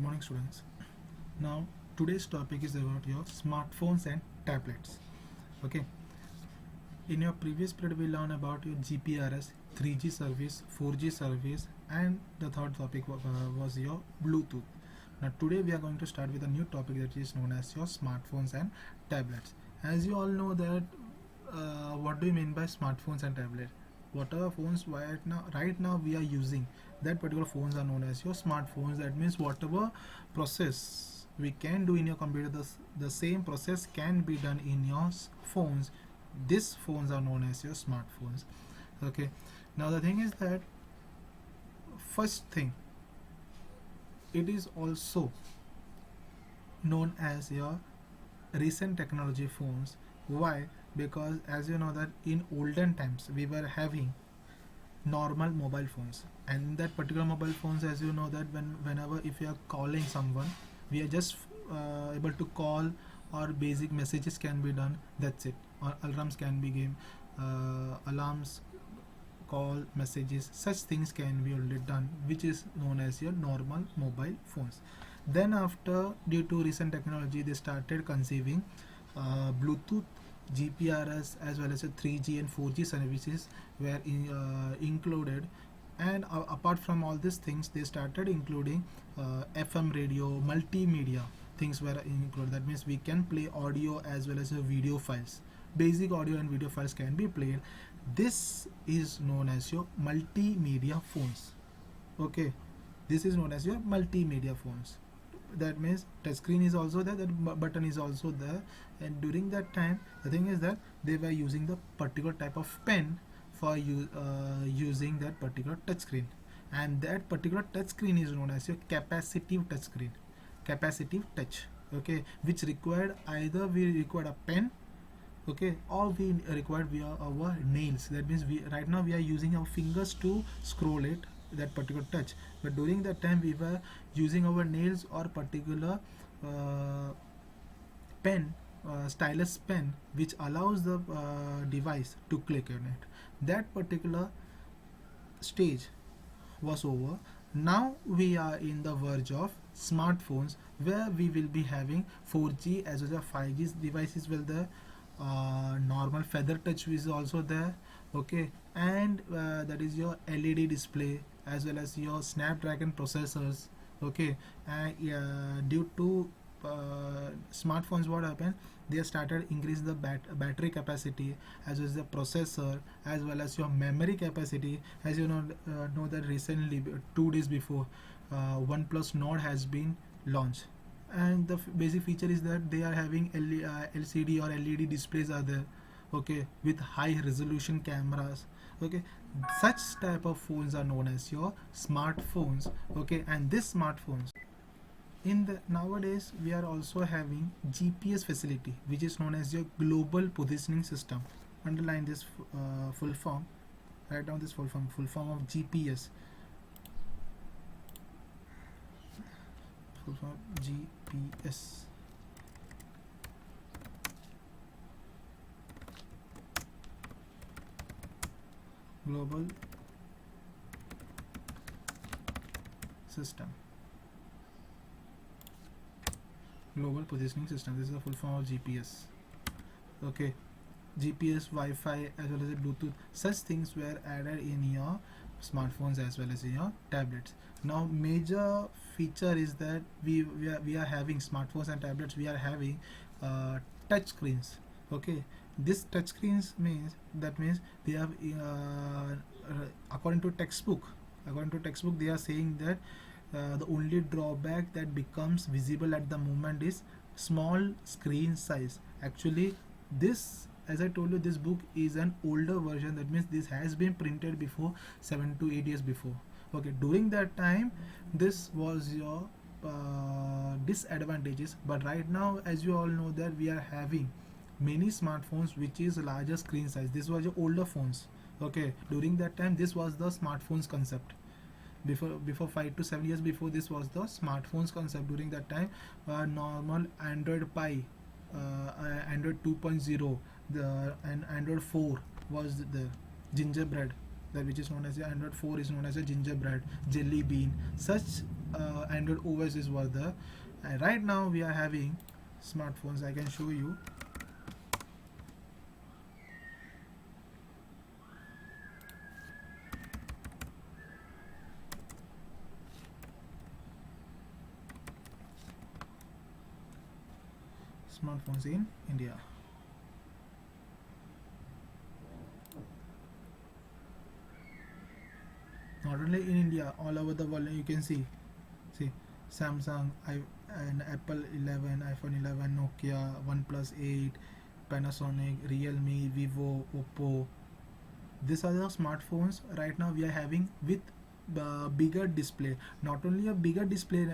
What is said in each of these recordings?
morning, students. Now, today's topic is about your smartphones and tablets. Okay. In your previous period, we learned about your GPRS, 3G service, 4G service, and the third topic was your Bluetooth. Now, today we are going to start with a new topic that is known as your smartphones and tablets. As you all know that, what do you mean by smartphones and tablets? Whatever phones right now we are using, that particular phones are known as your smartphones. That means whatever process we can do in your computer, the same process can be done in your phones. These phones are known as your smartphones. Okay. Now the thing is that, first thing, it is also known as your recent technology phones. Why? Because as you know that in olden times we were having normal mobile phones, and in that particular mobile phones, as you know that whenever if you are calling someone, we are just able to call, or basic messages can be done, that's it, or alarms can be given, alarms, call, messages, such things can be already done, which is known as your normal mobile phones. Then after, due to recent technology, they started conceiving Bluetooth, GPRS, as well as a 3G and 4G services were included. And apart from all these things, they started including FM radio, multimedia things were included. That means we can play audio as well as video files. Basic audio and video files can be played. This is known as your multimedia phones. Okay, this is known as your multimedia phones. That means touch screen is also there, that button is also there. And during that time, the thing is that they were using the particular type of pen for using that particular touch screen, and that particular touch screen is known as your capacitive touch screen, capacitive touch. Okay, which required, either we required a pen, okay, or we required via our nails. That means we right now we are using our fingers to scroll it, that particular touch, but during that time we were using our nails or particular pen, stylus pen, which allows the device to click on it. That particular stage was over. Now we are in the verge of smartphones, where we will be having 4G as well as 5G devices will there. Normal feather touch is also there. Okay, and that is your LED display as well as your Snapdragon processors. Okay, and due to smartphones, what happened, they started increase the battery capacity as well as the processor as well as your memory capacity. As you know that recently, 2 days before, OnePlus Nord has been launched, and the basic feature is that they are having LCD or LED displays are there. Okay, with high resolution cameras. Okay, such type of phones are known as your smartphones. Okay, and these smartphones, in the nowadays we are also having GPS facility, which is known as your global positioning system. Underline this full form, write down this full form of GPS. Full form GPS. Global system. Global positioning system. This is the full form of GPS. Okay, GPS, Wi-Fi, as well as Bluetooth. Such things were added in your smartphones as well as in your tablets. Now, major feature is that we are having smartphones and tablets. We are having touch screens. Okay, this touch screens means they have according to textbook. They are saying that the only drawback that becomes visible at the moment is small screen size. Actually, this, as I told you, this book is an older version. That means this has been printed before 7 to 8 years before. Okay, during that time, this was your disadvantages. But right now, as you all know, that we are having many smartphones which is larger screen size. This was your older phones. Okay, during that time, this was the smartphones concept. Before 5 to 7 years before, this was the smartphones concept. During that time, normal Android Pie, Android 2.0, and Android 4 was the gingerbread, that which is known as Android 4 is known as a gingerbread, jelly bean. Such Android OSs were there, and right now we are having smartphones. I can show you. Smartphones in India. Not only in India, all over the world you can see. See, Samsung, and Apple 11, iPhone 11, Nokia, OnePlus 8, Panasonic, Realme, Vivo, Oppo. These are the smartphones right now we are having with bigger display. Not only a bigger display,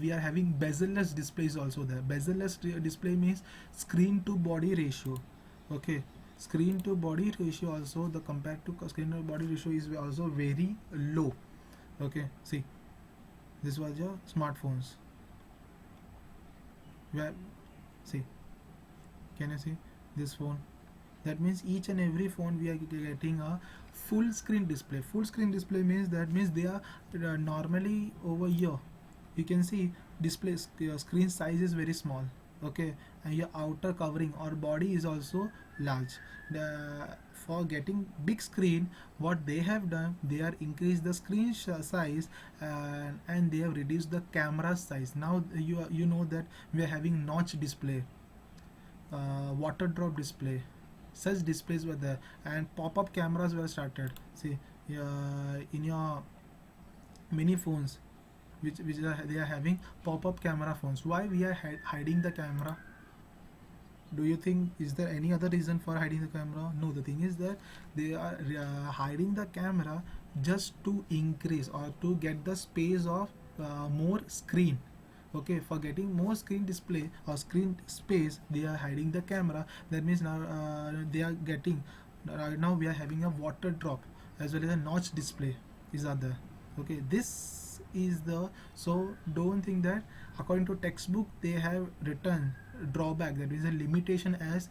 we are having bezel-less displays also there. Bezel-less display means screen to body ratio. Okay, screen to body ratio also, the compared to screen to body ratio is also very low. Okay, see, this was your smartphones. Where, see, can you see this phone? That means each and every phone we are getting a full screen display. Full screen display means, that means they are normally over here. You can see display screen size is very small. Okay, and your outer covering or body is also large. For getting big screen, what they have done, they are increased the screen size, and they have reduced the camera size. Now you know that we are having notch display, water drop display. Such displays were there, and pop-up cameras were started. See, in your many phones, which they are having pop-up camera phones. Why we are hiding the camera? Do you think, is there any other reason for hiding the camera? No, the thing is that they are hiding the camera just to increase or to get the space of more screen. Okay, for getting more screen display or screen space, they are hiding the camera. That means now they are getting, right now we are having a water drop as well as a notch display is other. Okay, this is the, so don't think that according to textbook they have written drawback, that is a limitation as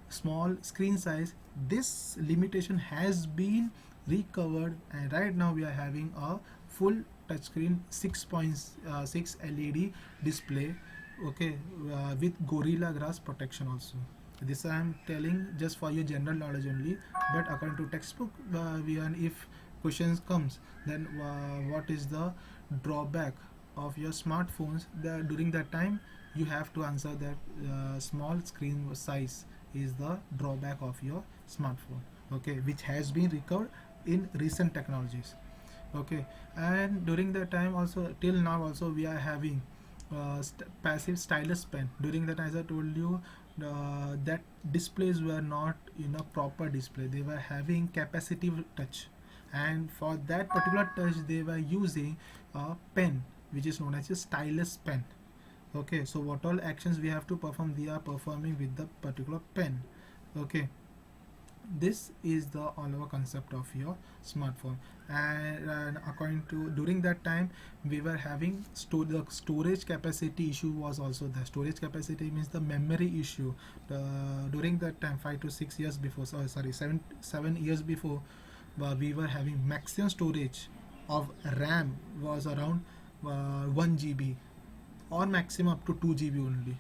small screen size. This limitation has been recovered, and right now we are having a full touchscreen 6.6 LED display. Okay, with Gorilla Glass protection also. This I am telling just for your general knowledge only, but according to textbook, if questions comes, then what is the drawback of your smartphones, during that time you have to answer that small screen size is the drawback of your smartphone. Okay, which has been recovered in recent technologies. Okay, and during that time also, till now also, we are having passive stylus pen. During that, as I told you, that displays were not in a proper display, they were having capacitive touch, and for that particular touch they were using a pen which is known as a stylus pen. Okay, so what all actions we have to perform, we are performing with the particular pen. Okay, this is the all over concept of your smartphone. And according to, during that time we were having the storage capacity issue was also there. Storage capacity means the memory issue. During that time, 5 to 6 years before, sorry, 7 years before, we were having maximum storage of RAM was around 1 GB, or maximum up to 2 GB only,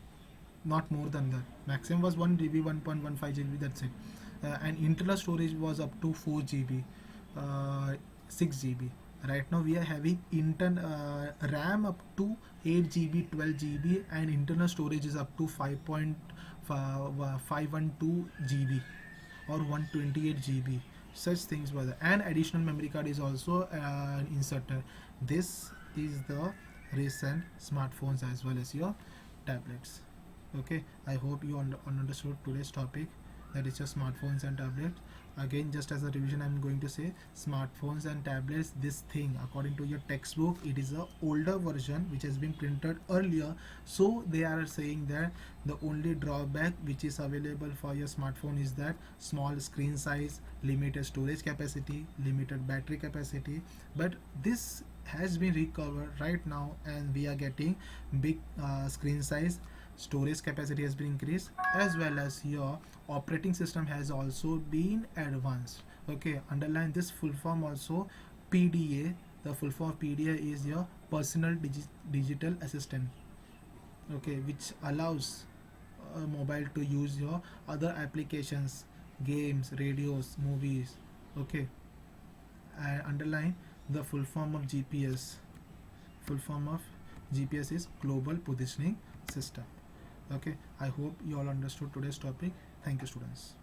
not more than that. Maximum was 1 GB, 1.15 GB, that's it. And internal storage was up to 4 GB, 6 GB. Right now we are having RAM up to 8 GB, 12 GB, and internal storage is up to 512 GB or 128 GB. Such things were there, and additional memory card is also inserted. This is the recent smartphones as well as your tablets. Okay, I hope you understood today's topic, that is your smartphones and tablets. Again, just as a revision, I'm going to say smartphones and tablets, this thing according to your textbook, it is a older version which has been printed earlier. So they are saying that the only drawback which is available for your smartphone is that small screen size, limited storage capacity, limited battery capacity. But this has been recovered right now, and we are getting big screen size, storage capacity has been increased, as well as your operating system has also been advanced. Okay, underline this full form also, PDA, The full form of PDA is your personal digital assistant, okay, which allows a mobile to use your other applications, games, radios, movies, okay. And underline the full form of GPS. Full form of GPS is Global Positioning System. Okay, I hope you all understood today's topic. Thank you, students.